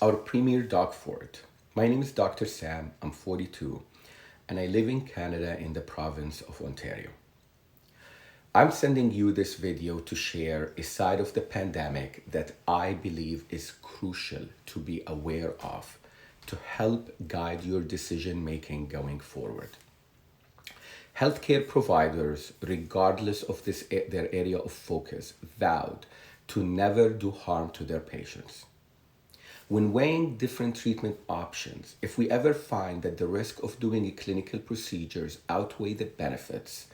our premier dog for it. My name is Dr. Sam, I'm 42, and I live in Canada in the province of Ontario. I'm sending you this video to share a side of the pandemic that I believe is crucial to be aware of to help guide your decision making going forward. Healthcare providers, regardless of their area of focus, vowed to never do harm to their patients. When weighing different treatment options, if we ever find that the risk of doing clinical procedures outweigh the benefits,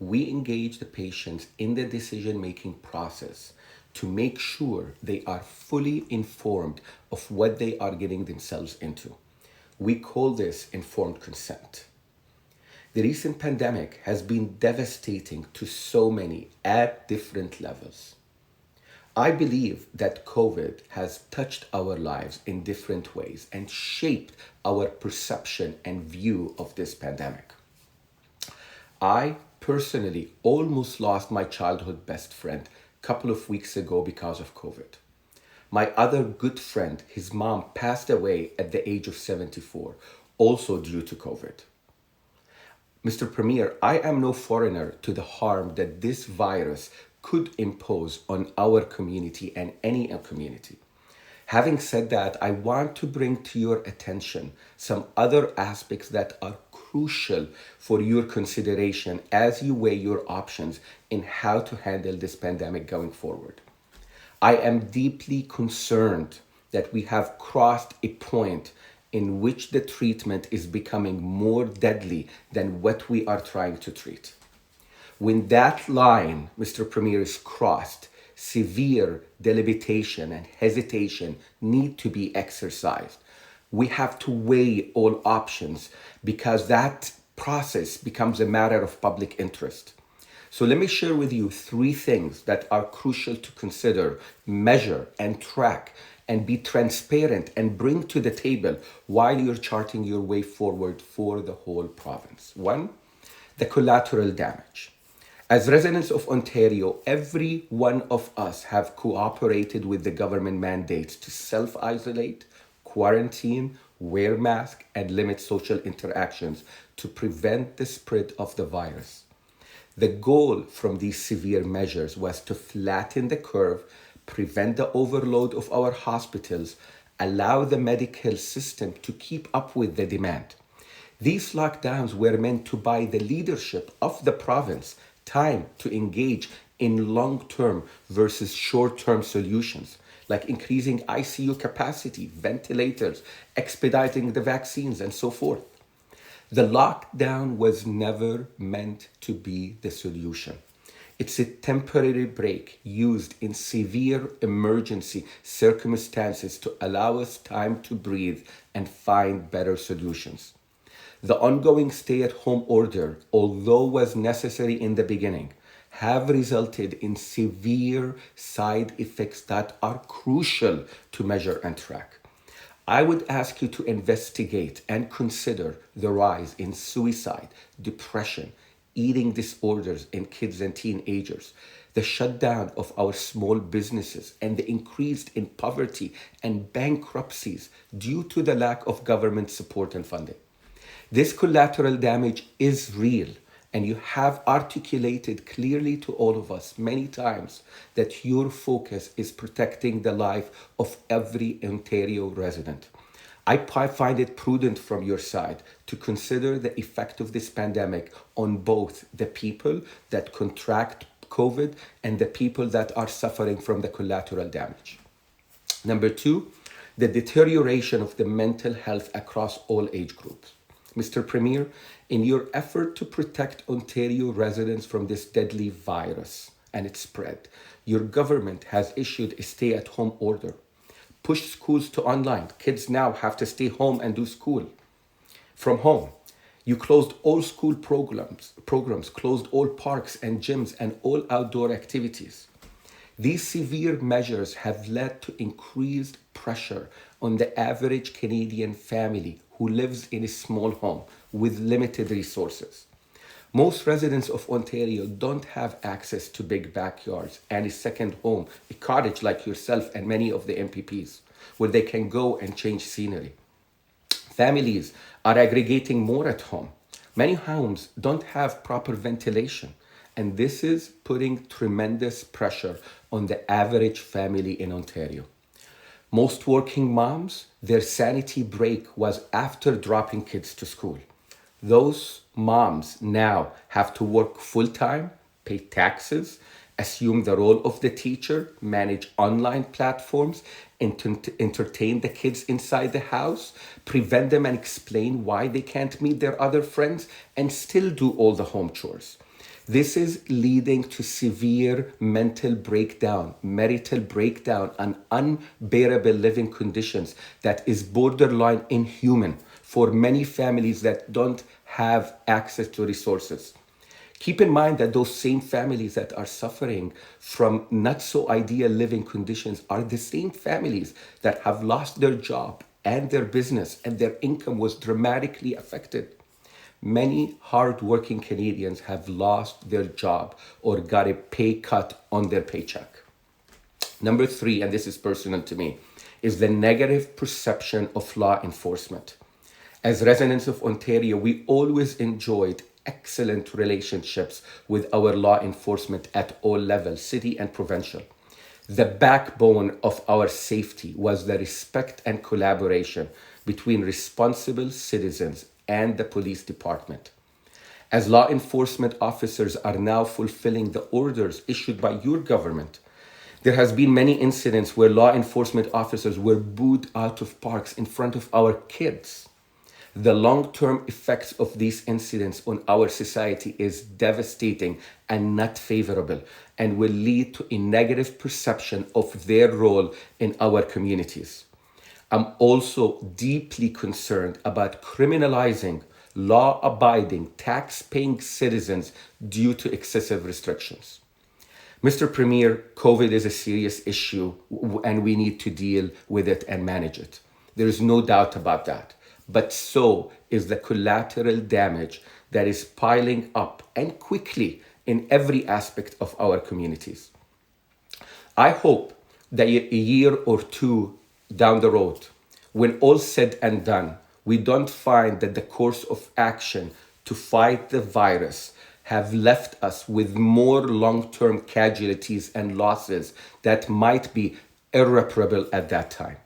we engage the patients in the decision-making process to make sure they are fully informed of what they are getting themselves into. We call this informed consent. The recent pandemic has been devastating to so many at different levels. I believe that COVID has touched our lives in different ways and shaped our perception and view of this pandemic. I personally almost lost my childhood best friend a couple of weeks ago because of COVID. My other good friend, his mom passed away at the age of 74, also due to COVID. Mr. Premier, I am no foreigner to the harm that this virus could impose on our community and any community. Having said that, I want to bring to your attention some other aspects that are crucial for your consideration as you weigh your options in how to handle this pandemic going forward. I am deeply concerned that we have crossed a point in which the treatment is becoming more deadly than what we are trying to treat. When that line, Mr. Premier, is crossed, severe deliberation and hesitation need to be exercised. We have to weigh all options because that process becomes a matter of public interest. So let me share with you three things that are crucial to consider, measure, and track, and be transparent and bring to the table while you're charting your way forward for the whole province. One, the collateral damage. As residents of Ontario, every one of us have cooperated with the government mandates to self-isolate, quarantine, wear masks, and limit social interactions to prevent the spread of the virus. The goal from these severe measures was to flatten the curve, prevent the overload of our hospitals, allow the medical system to keep up with the demand. These lockdowns were meant to buy the leadership of the province time to engage in long-term versus short-term solutions, like increasing ICU capacity, ventilators, expediting the vaccines, and so forth. The lockdown was never meant to be the solution. It's a temporary break used in severe emergency circumstances to allow us time to breathe and find better solutions. The ongoing stay-at-home order, although was necessary in the beginning, have resulted in severe side effects that are crucial to measure and track. I would ask you to investigate and consider the rise in suicide, depression, eating disorders in kids and teenagers, the shutdown of our small businesses, and the increase in poverty and bankruptcies due to the lack of government support and funding. This collateral damage is real, and you have articulated clearly to all of us many times that your focus is protecting the life of every Ontario resident. I find it prudent from your side to consider the effect of this pandemic on both the people that contract COVID and the people that are suffering from the collateral damage. Number two, the deterioration of the mental health across all age groups. Mr. Premier, in your effort to protect Ontario residents from this deadly virus and its spread, your government has issued a stay-at-home order, pushed schools to online. Kids now have to stay home and do school from home. You closed all school programs, closed all parks and gyms and all outdoor activities. These severe measures have led to increased pressure on the average Canadian family who lives in a small home with limited resources. Most residents of Ontario don't have access to big backyards and a second home, a cottage like yourself and many of the MPPs. where they can go and change scenery. Families are aggregating more at home. Many homes don't have proper ventilation, and this is putting tremendous pressure on the average family in Ontario. Most working moms, their sanity break was after dropping kids to school. Those moms now have to work full time, pay taxes, assume the role of the teacher, manage online platforms, entertain the kids inside the house, prevent them and explain why they can't meet their other friends, and still do all the home chores. This is leading to severe mental breakdown, marital breakdown, and unbearable living conditions that is borderline inhuman for many families that don't have access to resources. Keep in mind that those same families that are suffering from not so ideal living conditions are the same families that have lost their job and their business, and their income was dramatically affected. Many hardworking Canadians have lost their job or got a pay cut on their paycheck. Number three, and this is personal to me, is the negative perception of law enforcement. As residents of Ontario, we always enjoyed excellent relationships with our law enforcement at all levels, city and provincial. The backbone of our safety was the respect and collaboration between responsible citizens and the police department. As law enforcement officers are now fulfilling the orders issued by your government, there has been many incidents where law enforcement officers were booed out of parks in front of our kids. The long-term effects of these incidents on our society is devastating and not favorable, and will lead to a negative perception of their role in our communities. I'm also deeply concerned about criminalizing law-abiding, tax-paying citizens due to excessive restrictions. Mr. Premier, COVID is a serious issue and we need to deal with it and manage it. There is no doubt about that. But so is the collateral damage that is piling up and quickly in every aspect of our communities. I hope that a year or two down the road, when all said and done, we don't find that the course of action to fight the virus have left us with more long-term casualties and losses that might be irreparable at that time.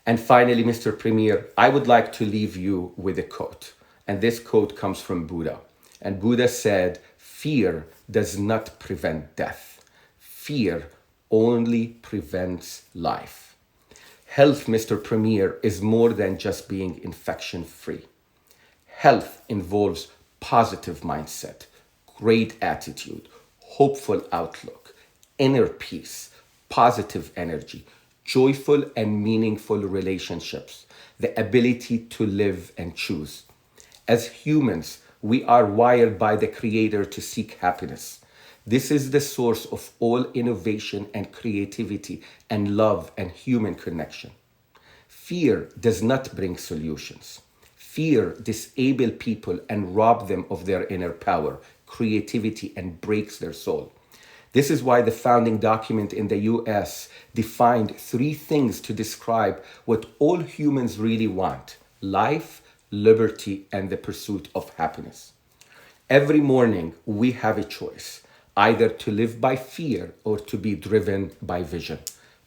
And finally, Mr. Premier, I would like to leave you with a quote. And this quote comes from Buddha. And Buddha said, "Fear does not prevent death. Fear only prevents life." Health, Mr. Premier, is more than just being infection-free. Health involves positive mindset, great attitude, hopeful outlook, inner peace, positive energy, joyful and meaningful relationships, the ability to live and choose. As humans, we are wired by the Creator to seek happiness. This is the source of all innovation and creativity and love and human connection. Fear does not bring solutions. Fear disables people and robs them of their inner power, creativity, and breaks their soul. This is why the founding document in the US defined 3 things to describe what all humans really want: life, liberty, and the pursuit of happiness. Every morning, we have a choice, either to live by fear or to be driven by vision.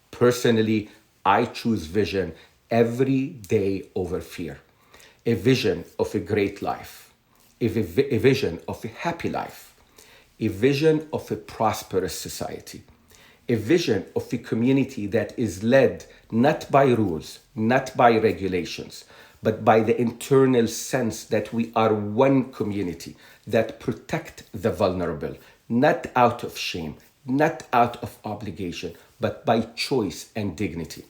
Personally, I choose vision every day over fear. A vision of a great life, a vision of a happy life, a vision of a prosperous society, a vision of a community that is led not by rules, not by regulations, but by the internal sense that we are one community that protect the vulnerable, not out of shame, not out of obligation, but by choice and dignity.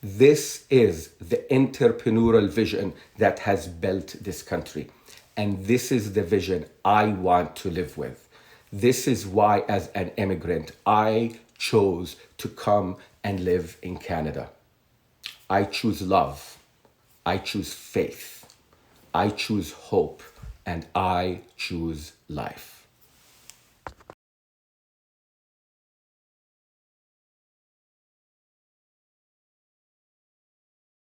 This is the entrepreneurial vision that has built this country. And this is the vision I want to live with. This is why, as an immigrant, I chose to come and live in Canada. I choose love. I choose faith. I choose hope. And I choose life.